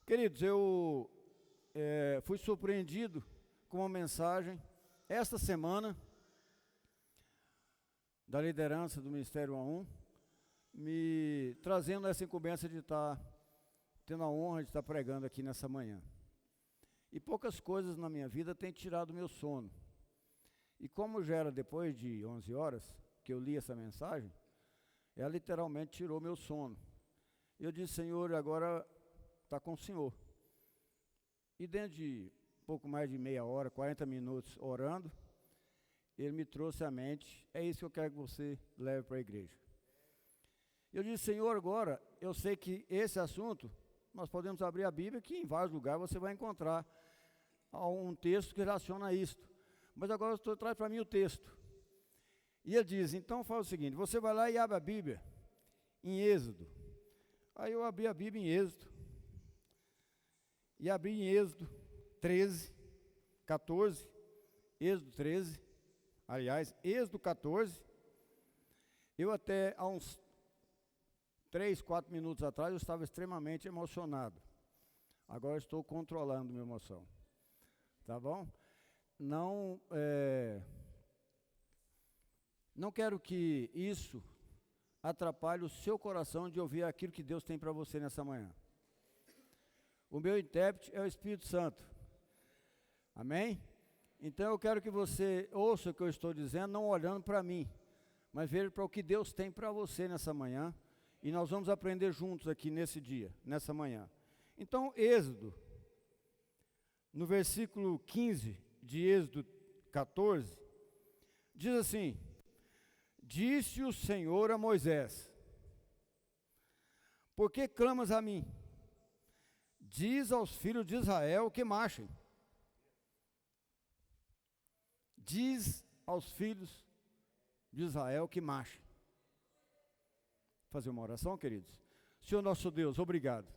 Queridos, eu fui surpreendido com uma mensagem esta semana da liderança do Ministério A1, me trazendo essa incumbência de estar tendo a honra de estar pregando aqui nessa manhã. E poucas coisas na minha vida têm tirado o meu sono. E como já era depois de 11 horas que eu li essa mensagem, ela literalmente tirou meu sono. Eu disse: Senhor, agora está com o Senhor. E dentro de pouco mais de meia hora, 40 minutos orando, Ele me trouxe à mente: é isso que eu quero que você leve para a igreja. Eu disse: Senhor, agora eu sei que esse assunto, nós podemos abrir a Bíblia, que em vários lugares você vai encontrar um texto que relaciona a isto. Mas agora traz para mim o texto. E ele diz: então fala o seguinte, você vai lá e abre a Bíblia em Êxodo. Aí eu abri a Bíblia em Êxodo. E abri em Êxodo 13, 14, Êxodo 13, aliás, Êxodo 14. Eu até há uns 3, 4 minutos atrás eu estava extremamente emocionado. Agora estou controlando minha emoção. Tá bom? Não quero que isso atrapalhe o seu coração de ouvir aquilo que Deus tem para você nessa manhã. O meu intérprete é o Espírito Santo. Amém? Então eu quero que você ouça o que eu estou dizendo, não olhando para mim, mas veja para o que Deus tem para você nessa manhã. E nós vamos aprender juntos aqui nesse dia, nessa manhã. Então, Êxodo, no versículo 15 de Êxodo 14, diz assim: disse o Senhor a Moisés: por que clamas a mim? Diz aos filhos de Israel que marchem. Diz aos filhos de Israel que marchem. Fazer uma oração, queridos? Senhor nosso Deus, obrigado.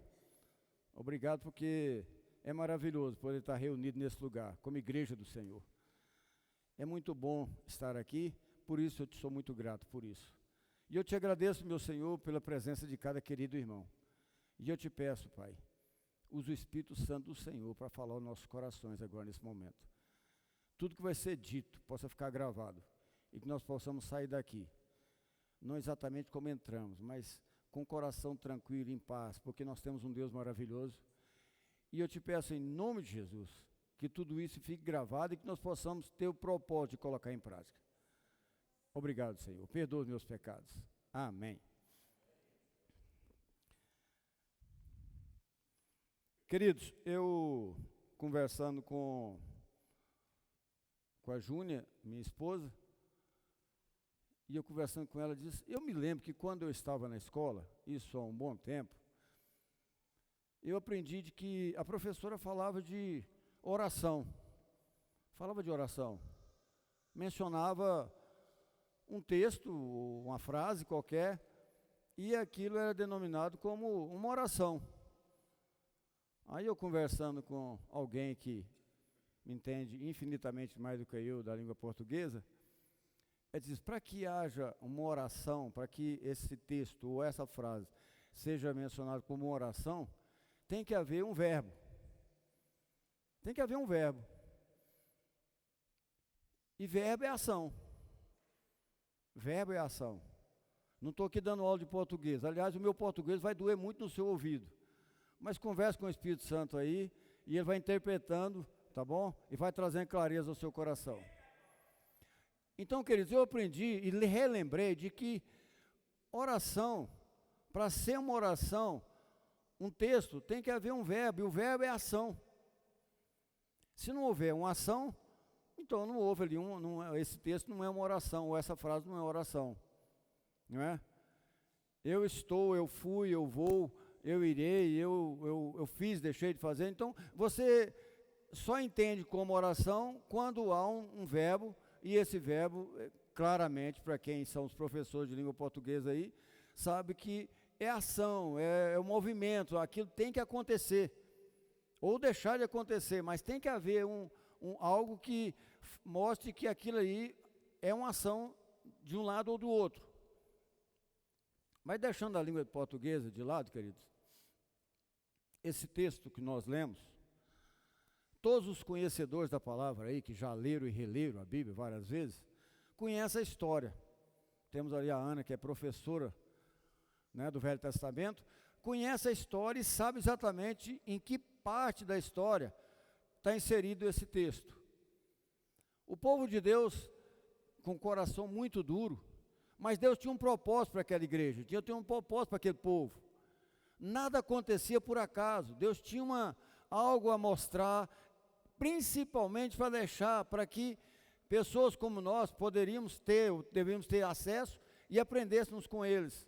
Obrigado porque é maravilhoso poder estar reunido nesse lugar, como igreja do Senhor. É muito bom estar aqui, por isso eu te sou muito grato por isso. E eu te agradeço, meu Senhor, pela presença de cada querido irmão. E eu te peço, Pai, use o Espírito Santo do Senhor para falar aos nossos corações agora nesse momento. Tudo que vai ser dito possa ficar gravado e que nós possamos sair daqui, não exatamente como entramos, mas com o coração tranquilo, em paz, porque nós temos um Deus maravilhoso. E eu te peço em nome de Jesus, que tudo isso fique gravado e que nós possamos ter o propósito de colocar em prática. Obrigado, Senhor. Perdoa os meus pecados. Amém. Queridos, eu conversando com a Júnia, minha esposa, e eu conversando com ela, disse: eu me lembro que quando eu estava na escola, isso há um bom tempo, eu aprendi de que a professora falava de oração. Mencionava um texto, uma frase qualquer, e aquilo era denominado como uma oração. Aí eu conversando com alguém que me entende infinitamente mais do que eu da língua portuguesa, ele diz: para que haja uma oração, para que esse texto ou essa frase seja mencionado como uma oração, tem que haver um verbo. Tem que haver um verbo. E verbo é ação. Verbo é ação. Não estou aqui dando aula de português. Aliás, o meu português vai doer muito no seu ouvido. Mas converse com o Espírito Santo aí, e ele vai interpretando, tá bom? E vai trazendo clareza ao seu coração. Então, queridos, eu aprendi e relembrei de que oração, para ser uma oração, um texto, tem que haver um verbo, e o verbo é ação. Se não houver uma ação, então não houve ali, esse texto não é uma oração, ou essa frase não é oração. Não é? Eu estou, eu fui, eu vou, eu irei, eu fiz, deixei de fazer. Então, você só entende como oração quando há um verbo, e esse verbo, claramente, para quem são os professores de língua portuguesa aí, sabe que é ação, é o movimento, aquilo tem que acontecer, ou deixar de acontecer, mas tem que haver algo que mostre que aquilo aí é uma ação de um lado ou do outro. Mas deixando a língua portuguesa de lado, queridos, esse texto que nós lemos, todos os conhecedores da palavra aí, que já leram e releram a Bíblia várias vezes, conhecem a história. Temos ali a Ana, que é professora, né, do Velho Testamento, conhece a história e sabe exatamente em que parte da história está inserido esse texto. O povo de Deus, com o coração muito duro, mas Deus tinha um propósito para aquela igreja, Deus tinha um propósito para aquele povo. Nada acontecia por acaso, Deus tinha algo a mostrar, principalmente para deixar, para que pessoas como nós deveríamos ter acesso e aprendêssemos com eles.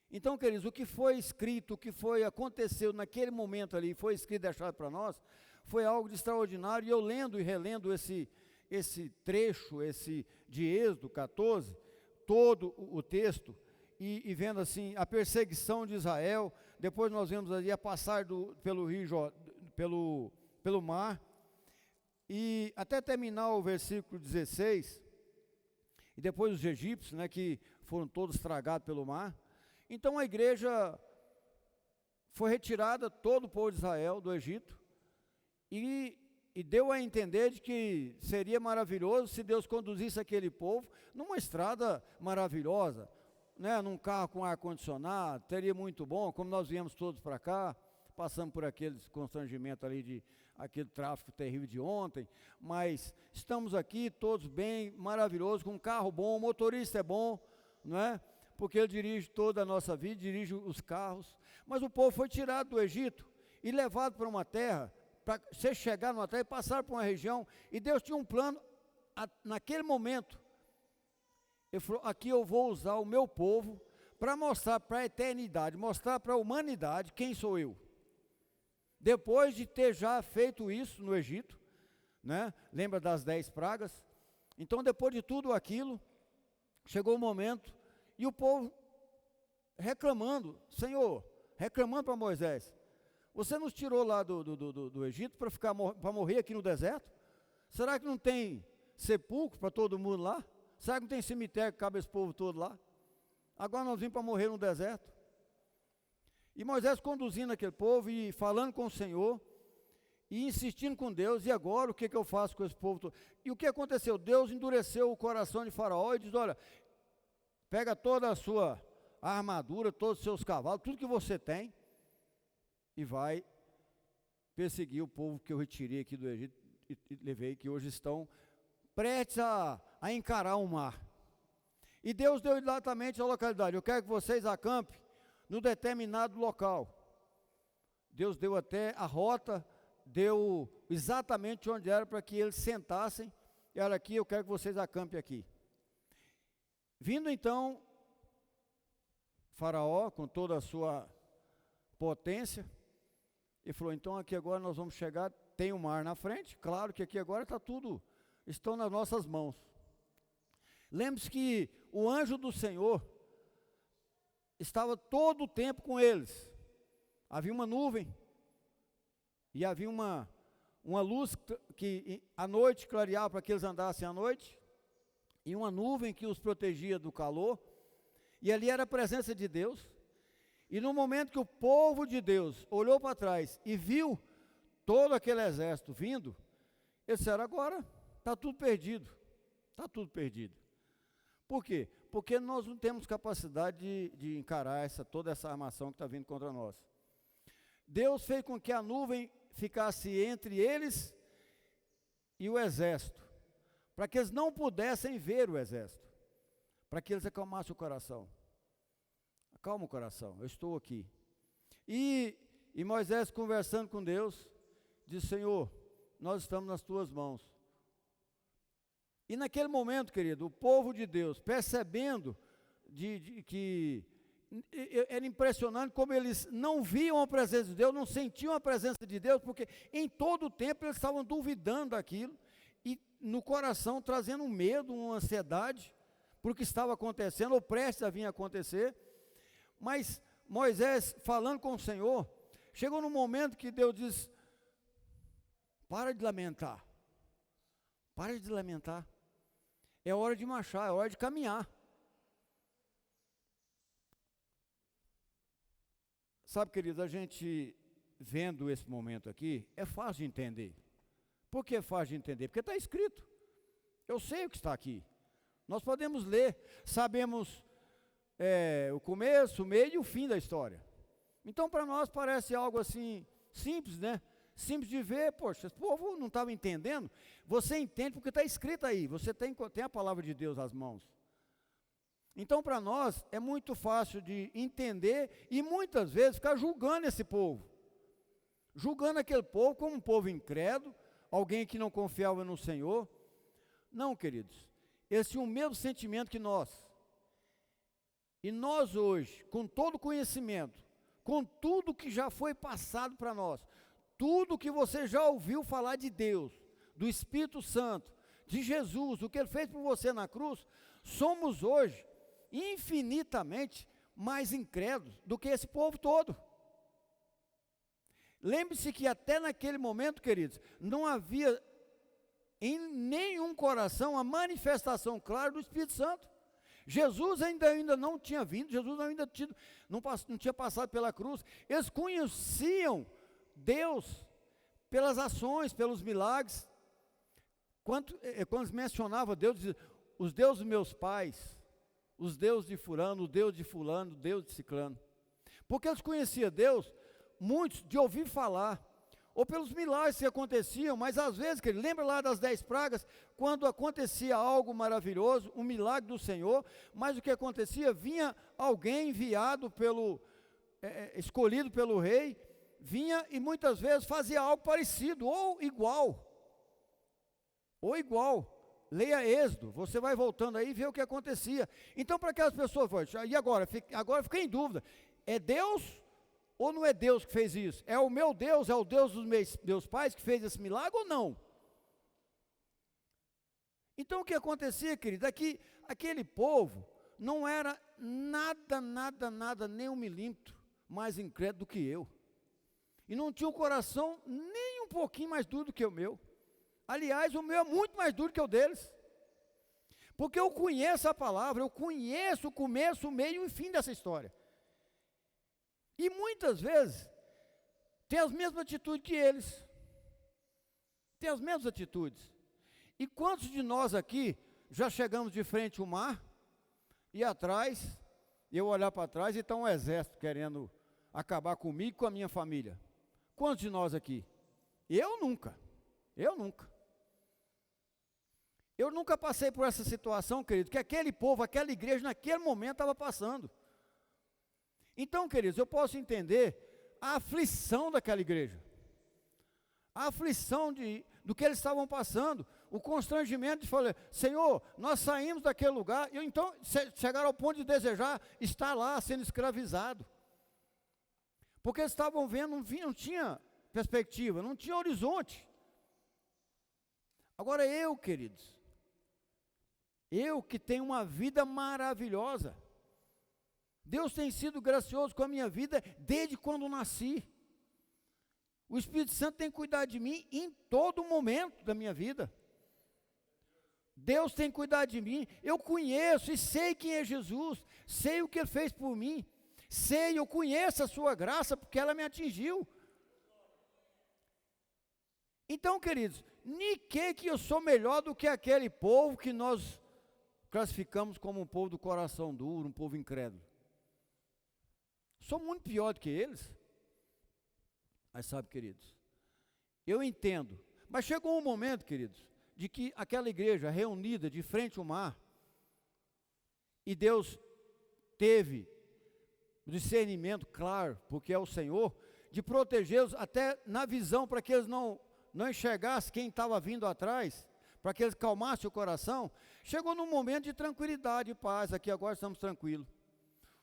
Então, queridos, o que foi escrito, aconteceu naquele momento ali, foi escrito e deixado para nós, foi algo de extraordinário. E eu lendo e relendo esse trecho, de Êxodo 14, todo o texto, e vendo assim a perseguição de Israel, depois nós vemos ali a passar pelo rio, pelo mar, e até terminar o versículo 16, e depois os egípcios, né, que foram todos tragados pelo mar. Então a igreja foi retirada, todo o povo de Israel do Egito, e deu a entender de que seria maravilhoso se Deus conduzisse aquele povo numa estrada maravilhosa, né, num carro com ar-condicionado, seria muito bom, como nós viemos todos para cá, passamos por aqueles constrangimentos ali, aquele tráfego terrível de ontem, mas estamos aqui todos bem, maravilhoso, com um carro bom, o motorista é bom, não é? Porque ele dirige toda a nossa vida, dirige os carros, mas o povo foi tirado do Egito e levado para uma terra, para você chegar numa terra e passar por uma região, e Deus tinha um plano, naquele momento, Ele falou, aqui eu vou usar o meu povo, para mostrar para a eternidade, mostrar para a humanidade quem sou eu. Depois de ter já feito isso no Egito, né? Lembra das 10 pragas? Então depois de tudo aquilo, chegou o momento, e o povo reclamando, Senhor, reclamando para Moisés, você nos tirou lá do Egito para morrer aqui no deserto? Será que não tem sepulcro para todo mundo lá? Será que não tem cemitério que cabe esse povo todo lá? Agora nós vimos para morrer no deserto. E Moisés conduzindo aquele povo e falando com o Senhor, e insistindo com Deus, e agora o que eu faço com esse povo todo? E o que aconteceu? Deus endureceu o coração de Faraó e diz, olha, pega toda a sua armadura, todos os seus cavalos, tudo que você tem, e vai perseguir o povo que eu retirei aqui do Egito e levei, que hoje estão prestes a encarar o mar. E Deus deu exatamente a localidade, eu quero que vocês acampem no determinado local. Deus deu até a rota, deu exatamente onde era para que eles sentassem, e olha aqui, eu quero que vocês acampem aqui. Vindo então, Faraó, com toda a sua potência, ele falou, então aqui agora nós vamos chegar, tem o mar na frente, claro que aqui agora está tudo, estão nas nossas mãos. Lembre-se que o anjo do Senhor estava todo o tempo com eles. Havia uma nuvem, e havia uma luz que à noite clareava para que eles andassem à noite, e uma nuvem que os protegia do calor, e ali era a presença de Deus. E no momento que o povo de Deus olhou para trás e viu todo aquele exército vindo, eles disseram, agora está tudo perdido, está tudo perdido. Por quê? Porque nós não temos capacidade de encarar toda essa armação que está vindo contra nós. Deus fez com que a nuvem ficasse entre eles e o exército, para que eles não pudessem ver o exército, para que eles acalmassem o coração. Acalma o coração, eu estou aqui. E Moisés, conversando com Deus, disse, Senhor, nós estamos nas tuas mãos. E naquele momento, querido, o povo de Deus, percebendo que era impressionante como eles não viam a presença de Deus, não sentiam a presença de Deus, porque em todo o tempo eles estavam duvidando daquilo, e no coração trazendo um medo, uma ansiedade, por o que estava acontecendo, ou prestes a vir a acontecer. Mas Moisés, falando com o Senhor, chegou num momento que Deus diz, para de lamentar, para de lamentar, é hora de marchar, é hora de caminhar. Sabe, querido, a gente vendo esse momento aqui, é fácil de entender. Por que é fácil de entender? Porque está escrito. Eu sei o que está aqui. Nós podemos ler, sabemos o começo, o meio e o fim da história. Então, para nós parece algo assim, simples, né? Simples de ver, poxa, esse povo não estava entendendo. Você entende porque está escrito aí, você tem a palavra de Deus nas mãos. Então, para nós, é muito fácil de entender e muitas vezes ficar julgando esse povo. Julgando aquele povo como um povo incrédulo, alguém que não confiava no Senhor. Não, queridos, eles tinham o mesmo sentimento que nós. E nós hoje, com todo o conhecimento, com tudo que já foi passado para nós, tudo que você já ouviu falar de Deus, do Espírito Santo, de Jesus, o que Ele fez por você na cruz, somos hoje infinitamente mais incrédulos do que esse povo todo. Lembre-se que até naquele momento, queridos, não havia em nenhum coração a manifestação clara do Espírito Santo. Jesus ainda não tinha vindo, Jesus ainda não tinha passado pela cruz. Eles conheciam Deus pelas ações, pelos milagres. Quando eles mencionavam Deus, diziam, os deuses dos meus pais, os deuses de fulano, o Deus de fulano, o Deus de ciclano. Porque eles conheciam Deus, muitos, de ouvir falar, ou pelos milagres que aconteciam, mas às vezes, que ele lembra lá das 10 pragas, quando acontecia algo maravilhoso, um milagre do Senhor, mas o que acontecia, vinha alguém enviado escolhido pelo rei, vinha e muitas vezes fazia algo parecido, ou igual. Leia Êxodo, você vai voltando aí e vê o que acontecia. Então, para aquelas pessoas, e agora? Agora fica em dúvida, é Deus ou não é Deus que fez isso? É o meu Deus, é o Deus dos meus pais que fez esse milagre ou não? Então o que acontecia, querido, é que aquele povo não era nada, nem um milímetro mais incrédulo do que eu. E não tinha um coração nem um pouquinho mais duro do que o meu. Aliás, o meu é muito mais duro que o deles. Porque eu conheço a palavra, eu conheço o começo, o meio e o fim dessa história. E muitas vezes, tem as mesmas atitudes que eles. Tem as mesmas atitudes. E quantos de nós aqui, já chegamos de frente ao mar, e atrás, eu olhar para trás e está um exército querendo acabar comigo e com a minha família? Quantos de nós aqui? Eu nunca. Eu nunca passei por essa situação, querido, que aquele povo, aquela igreja, naquele momento estava passando. Então, queridos, eu posso entender a aflição daquela igreja, a aflição do que eles estavam passando, o constrangimento de falar, Senhor, nós saímos daquele lugar, e então chegaram ao ponto de desejar estar lá, sendo escravizado, porque eles estavam vendo, não tinha perspectiva, não tinha horizonte. Agora queridos, eu que tenho uma vida maravilhosa, Deus tem sido gracioso com a minha vida desde quando nasci. O Espírito Santo tem cuidado de mim em todo momento da minha vida. Deus tem cuidado de mim. Eu conheço e sei quem é Jesus. Sei o que Ele fez por mim. Eu conheço a sua graça porque ela me atingiu. Então, queridos, que eu sou melhor do que aquele povo que nós classificamos como um povo do coração duro, um povo incrédulo. Sou muito pior do que eles. Mas sabe, queridos, eu entendo. Mas chegou um momento, queridos, de que aquela igreja reunida de frente ao mar, e Deus teve o discernimento claro, porque é o Senhor, de protegê-los até na visão, para que eles não enxergassem quem estava vindo atrás, para que eles calmassem o coração. Chegou num momento de tranquilidade e paz, aqui agora estamos tranquilos.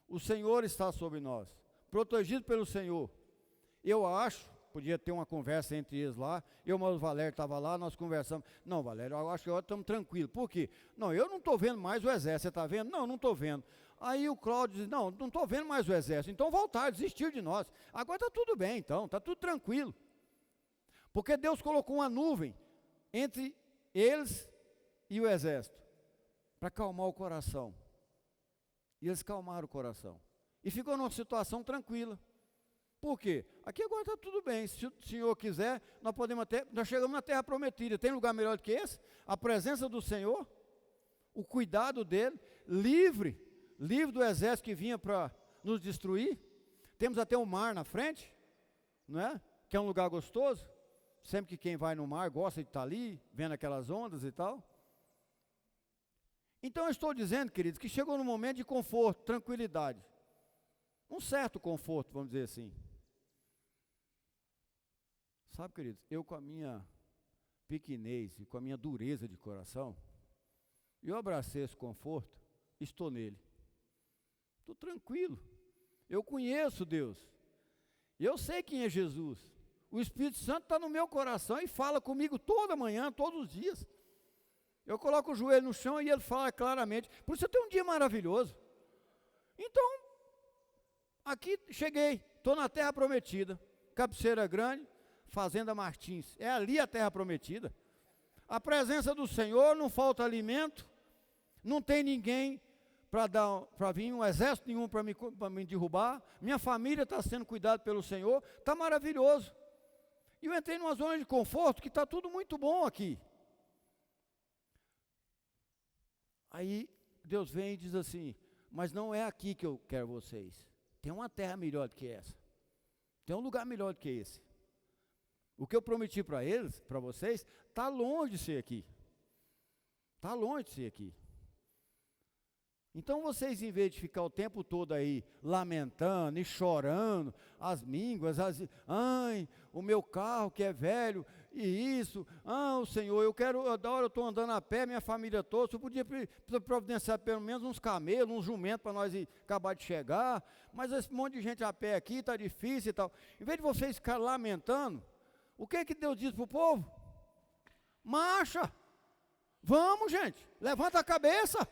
O Senhor está sobre nós, protegido pelo Senhor. Eu acho, podia ter uma conversa entre eles lá, mas o Valério estava lá, nós conversamos. Não, Valério, eu acho que agora estamos tranquilos. Por quê? Não, eu não estou vendo mais o exército, você está vendo? Não estou vendo. Aí o Cláudio diz, não estou vendo mais o exército. Então voltaram, desistiram de nós. Agora está tudo bem, então, está tudo tranquilo. Porque Deus colocou uma nuvem entre eles e o exército, para acalmar o coração. E eles calmaram o coração. E ficou numa situação tranquila. Por quê? Aqui agora está tudo bem, se o Senhor quiser, nós chegamos na terra prometida. Tem lugar melhor do que esse? A presença do Senhor, o cuidado dele, livre do exército que vinha para nos destruir. Temos até o mar na frente, não é? Que é um lugar gostoso. Sempre que quem vai no mar gosta de estar ali, vendo aquelas ondas e tal. Então eu estou dizendo, queridos, que chegou num momento de conforto, tranquilidade. Um certo conforto, vamos dizer assim. Sabe, queridos, eu com a minha pequenez e com a minha dureza de coração, eu abracei esse conforto, estou nele. Estou tranquilo. Eu conheço Deus. Eu sei quem é Jesus. O Espírito Santo está no meu coração e fala comigo toda manhã, todos os dias. Eu coloco o joelho no chão e ele fala claramente. Por isso eu tenho um dia maravilhoso. Então, aqui cheguei, estou na terra prometida. Cabeceira Grande, Fazenda Martins. É ali a terra prometida. A presença do Senhor, não falta alimento. Não tem ninguém para vir, um exército nenhum para me derrubar. Minha família está sendo cuidada pelo Senhor. Está maravilhoso. E eu entrei numa zona de conforto que está tudo muito bom aqui. Aí Deus vem e diz assim, mas não é aqui que eu quero vocês. Tem uma terra melhor do que essa. Tem um lugar melhor do que esse. O que eu prometi para eles, para vocês, está longe de ser aqui. Está longe de ser aqui. Então vocês, em vez de ficar o tempo todo aí lamentando e chorando, as mínguas, ai, o meu carro que é velho, e isso, o Senhor, da hora eu estou andando a pé, minha família toda, você podia providenciar pelo menos uns camelos, uns jumentos para nós acabar de chegar, mas esse monte de gente a pé aqui, está difícil e tal. Em vez de vocês ficarem lamentando, o que Deus diz para o povo? Marcha! Vamos, gente, levanta a cabeça!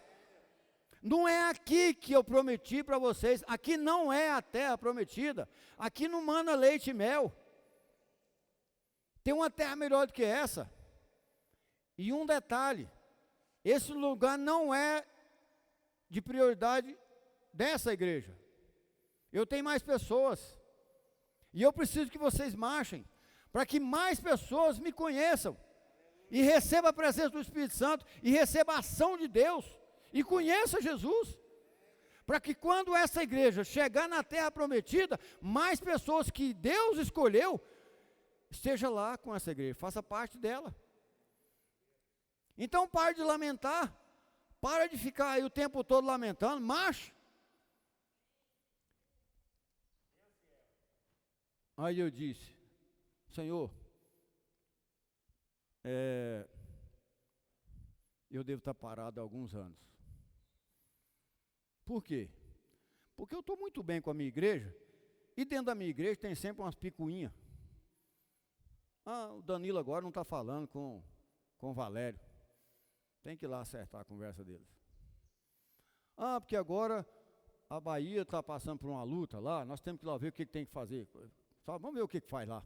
Não é aqui que eu prometi para vocês, aqui não é a terra prometida, aqui não manda leite e mel. Tem uma terra melhor do que essa. E um detalhe, esse lugar não é de prioridade dessa igreja. Eu tenho mais pessoas, e eu preciso que vocês marchem, para que mais pessoas me conheçam, e recebam a presença do Espírito Santo, e recebam a ação de Deus, e conheça Jesus, para que quando essa igreja chegar na terra prometida, mais pessoas que Deus escolheu, esteja lá com essa igreja, faça parte dela. Então pare de lamentar, para de ficar aí o tempo todo lamentando, marche. Aí eu disse, Senhor, eu devo estar parado há alguns anos. Por quê? Porque eu estou muito bem com a minha igreja, e dentro da minha igreja tem sempre umas picuinhas. O Danilo agora não está falando com o Valério. Tem que ir lá acertar a conversa deles. Porque agora a Bahia está passando por uma luta lá, nós temos que ir lá ver o que tem que fazer. Vamos ver o que faz lá.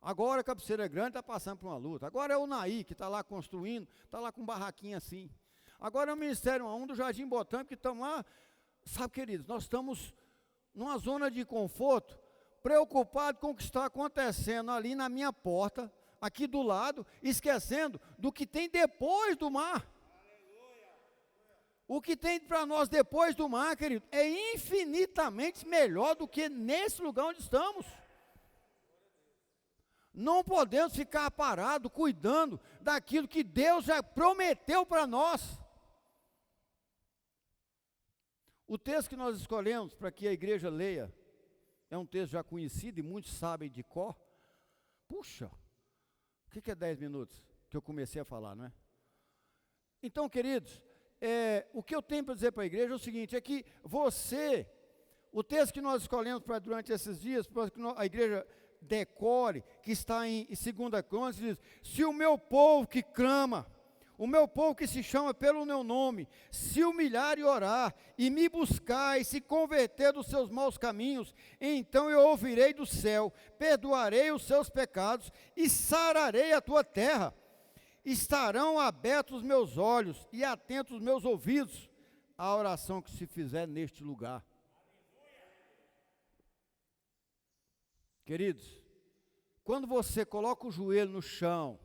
Agora a Cabeceira Grande está passando por uma luta. Agora é o Naí que está lá construindo, está lá com barraquinha assim. Agora é o Ministério 1 do Jardim Botânico que estão lá. Sabe, queridos, nós estamos numa zona de conforto, preocupado com o que está acontecendo ali na minha porta, aqui do lado, esquecendo do que tem depois do mar. O que tem para nós depois do mar, querido, é infinitamente melhor do que nesse lugar onde estamos. Não podemos ficar parados, cuidando daquilo que Deus já prometeu para nós. O texto que nós escolhemos para que a igreja leia, é um texto já conhecido e muitos sabem de cor. Puxa, o que é 10 minutos? Que eu comecei a falar, não é? Então, queridos, o que eu tenho para dizer para a igreja é o seguinte, é que o texto que nós escolhemos para durante esses dias, para que a igreja decore, que está em 2 Crônicas, diz, se o meu povo que clama, o meu povo que se chama pelo meu nome, se humilhar e orar, e me buscar e se converter dos seus maus caminhos, então eu ouvirei do céu, perdoarei os seus pecados e sararei a tua terra. Estarão abertos os meus olhos e atentos os meus ouvidos à oração que se fizer neste lugar. Queridos, quando você coloca o joelho no chão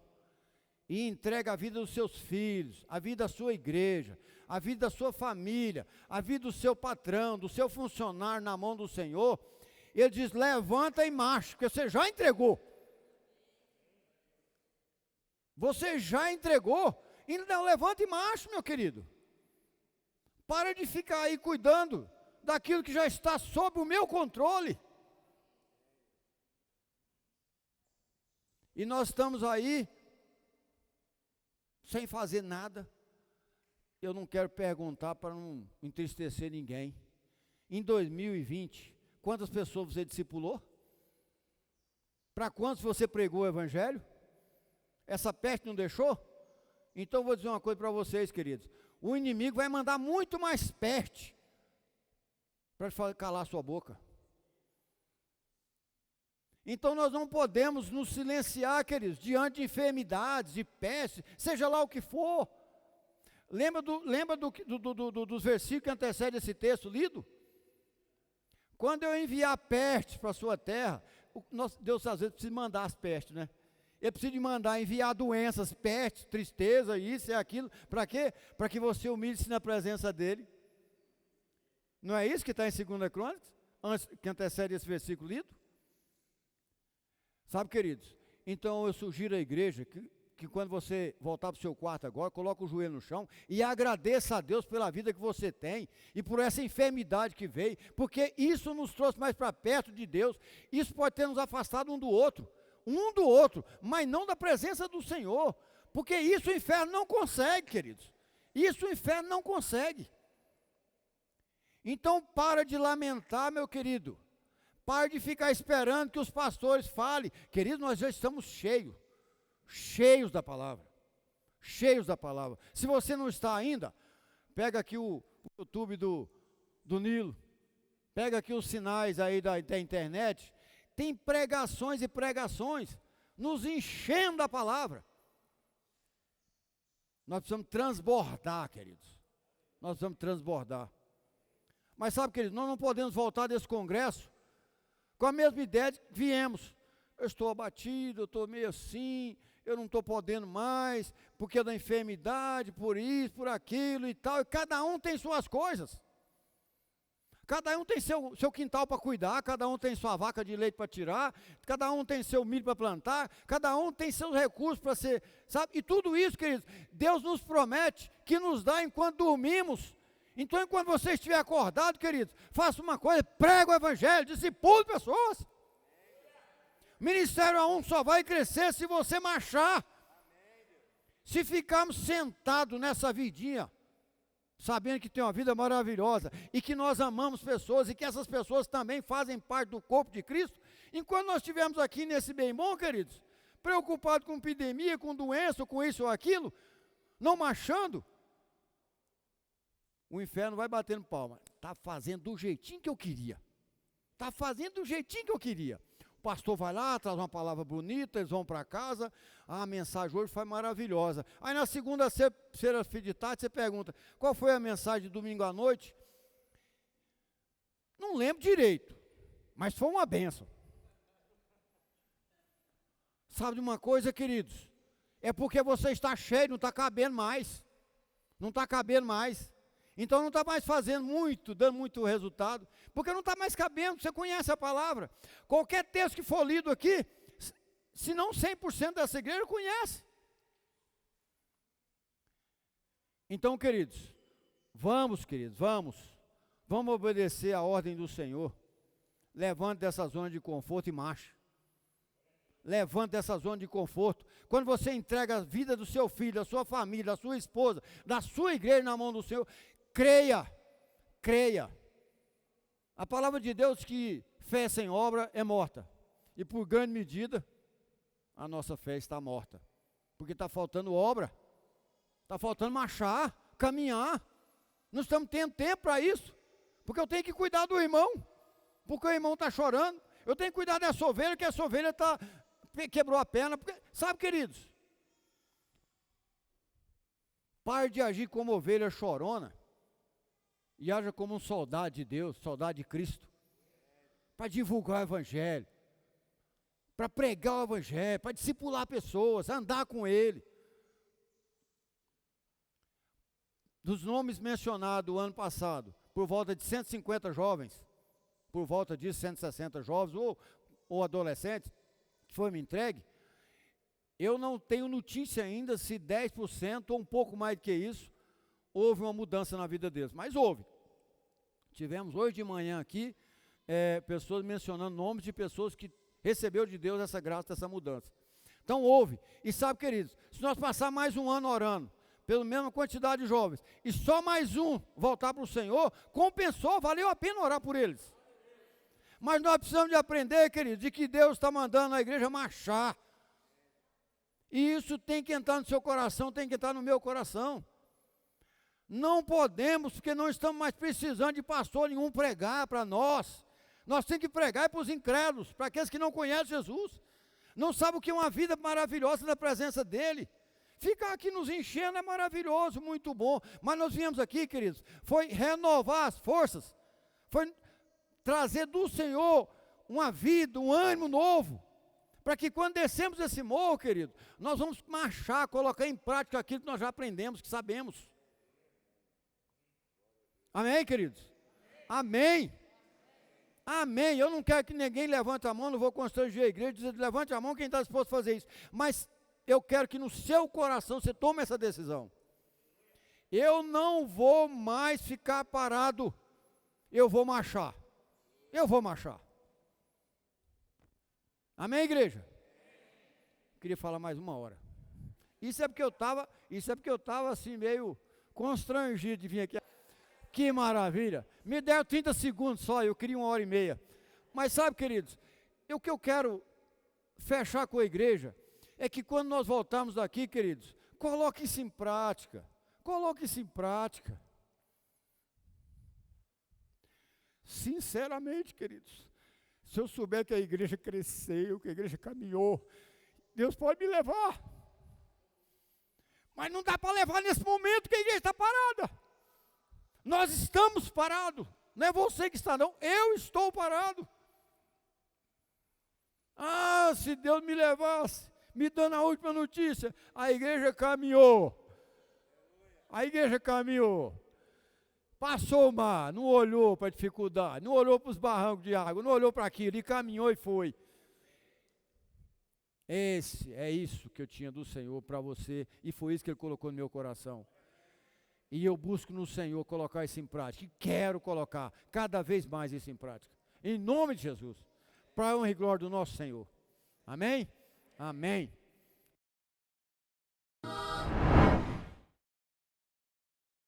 e entrega a vida dos seus filhos, a vida da sua igreja, a vida da sua família, a vida do seu patrão, do seu funcionário na mão do Senhor, Ele diz, levanta e marcha, porque você já entregou. Você já entregou, então levanta e marcha, meu querido. Para de ficar aí cuidando daquilo que já está sob o meu controle. E nós estamos aí, sem fazer nada. Eu não quero perguntar para não entristecer ninguém. Em 2020, quantas pessoas você discipulou? Para quantos você pregou o evangelho? Essa peste não deixou? Então vou dizer uma coisa para vocês, queridos. O inimigo vai mandar muito mais peste para calar sua boca. Então nós não podemos nos silenciar, queridos, diante de enfermidades, de pestes, seja lá o que for. Lembra dos versículos que antecedem esse texto lido? Quando eu enviar pestes para a sua terra, Deus às vezes precisa mandar as pestes, né? Ele precisa de mandar, enviar doenças, pestes, tristeza, isso e aquilo. Para quê? Para que você humilhe-se na presença dele. Não é isso que está em 2 Crônicas, que antecede esse versículo lido? Sabe, queridos, então eu sugiro à igreja que quando você voltar para o seu quarto agora, coloque o joelho no chão e agradeça a Deus pela vida que você tem e por essa enfermidade que veio, porque isso nos trouxe mais para perto de Deus, isso pode ter nos afastado um do outro, mas não da presença do Senhor, porque isso o inferno não consegue, queridos, isso o inferno não consegue. Então para de lamentar, meu querido. Pare de ficar esperando que os pastores falem. Queridos, nós já estamos cheios da palavra. Cheios da palavra. Se você não está ainda, pega aqui o YouTube do Nilo. Pega aqui os sinais aí da internet. Tem pregações e pregações nos enchendo da palavra. Nós precisamos transbordar, queridos. Nós precisamos transbordar. Mas sabe, queridos, nós não podemos voltar desse congresso com a mesma ideia que viemos. Eu estou abatido, eu estou meio assim, eu não estou podendo mais, porque é da enfermidade, por isso, por aquilo e tal. E cada um tem suas coisas. Cada um tem seu quintal para cuidar, cada um tem sua vaca de leite para tirar, cada um tem seu milho para plantar, cada um tem seus recursos para ser, sabe? E tudo isso, queridos, Deus nos promete que nos dá enquanto dormimos. Então, enquanto você estiver acordado, queridos, faça uma coisa, prega o evangelho, discipule pessoas. Ministério A1 só vai crescer se você marchar. Se ficarmos sentados nessa vidinha, sabendo que tem uma vida maravilhosa, e que nós amamos pessoas, e que essas pessoas também fazem parte do corpo de Cristo, enquanto nós estivermos aqui nesse bem bom, queridos, preocupados com epidemia, com doença, com isso ou aquilo, não marchando, o inferno vai batendo palma. Está fazendo do jeitinho que eu queria. Está fazendo do jeitinho que eu queria. O pastor vai lá, traz uma palavra bonita, eles vão para casa. A mensagem hoje foi maravilhosa. Aí na segunda-feira de tarde você pergunta, qual foi a mensagem de domingo à noite? Não lembro direito, mas foi uma bênção. Sabe de uma coisa, queridos? É porque você está cheio, não está cabendo mais. Não está cabendo mais. Então não está mais fazendo muito, dando muito resultado, porque não está mais cabendo, você conhece a palavra. Qualquer texto que for lido aqui, se não 100% dessa igreja, conhece. Então, queridos, vamos obedecer a ordem do Senhor. Levante dessa zona de conforto e marche. Levante dessa zona de conforto. Quando você entrega a vida do seu filho, da sua família, da sua esposa, da sua igreja na mão do Senhor, creia. A palavra de Deus que fé sem obra é morta. E por grande medida, a nossa fé está morta. Porque está faltando obra. Está faltando marchar, caminhar. Não estamos tendo tempo para isso. Porque eu tenho que cuidar do irmão. Porque o irmão está chorando. Eu tenho que cuidar dessa ovelha, que essa ovelha quebrou a perna. Porque, sabe, queridos? Pare de agir como ovelha chorona. E haja como um soldado de Deus, soldado de Cristo, para divulgar o evangelho, para pregar o evangelho, para discipular pessoas, andar com ele. Dos nomes mencionados o ano passado, por volta de 150 jovens, por volta de 160 jovens ou adolescentes, que foi me entregue, eu não tenho notícia ainda se 10% ou um pouco mais do que isso, houve uma mudança na vida deles, mas houve. Tivemos hoje de manhã aqui, pessoas mencionando nomes de pessoas que recebeu de Deus essa graça, essa mudança. Então houve, e sabe, queridos, se nós passar mais um ano orando, pela mesma quantidade de jovens, e só mais um voltar para o Senhor, compensou, valeu a pena orar por eles. Mas nós precisamos de aprender, queridos, de que Deus está mandando a igreja marchar. E isso tem que entrar no seu coração, tem que entrar no meu coração. Não podemos, porque não estamos mais precisando de pastor nenhum pregar para nós. Nós temos que pregar para os incrédulos, para aqueles que não conhecem Jesus. Não sabem o que é uma vida maravilhosa na presença dEle. Ficar aqui nos enchendo é maravilhoso, muito bom. Mas nós viemos aqui, queridos, foi renovar as forças. Foi trazer do Senhor uma vida, um ânimo novo. Para que quando descemos esse morro, querido, nós vamos marchar, colocar em prática aquilo que nós já aprendemos, que sabemos. Amém, queridos? Amém. Amém. Eu não quero que ninguém levante a mão, não vou constranger a igreja, dizer, levante a mão quem está disposto a fazer isso. Mas eu quero que no seu coração você tome essa decisão. Eu não vou mais ficar parado. Eu vou marchar. Eu vou marchar. Amém, igreja? Queria falar mais uma hora. Isso é porque eu estava assim meio constrangido de vir aqui. Que maravilha. Me deram 30 segundos só, eu queria 1h30. Mas sabe, queridos, o que eu quero fechar com a igreja é que quando nós voltarmos daqui, queridos, coloque isso em prática. Coloque isso em prática. Sinceramente, queridos, se eu souber que a igreja cresceu, que a igreja caminhou, Deus pode me levar. Mas não dá para levar nesse momento que a igreja está parada. Nós estamos parados. Não é você que está, não. Eu estou parado. Ah, se Deus me levasse, me dando a última notícia, a igreja caminhou. A igreja caminhou. Passou o mar, não olhou para a dificuldade, não olhou para os barrancos de água, não olhou para aquilo, e caminhou e foi. É isso que eu tinha do Senhor para você, e foi isso que Ele colocou no meu coração. E eu busco no Senhor colocar isso em prática, e quero colocar cada vez mais isso em prática. Em nome de Jesus, para a honra e glória do nosso Senhor. Amém? Amém.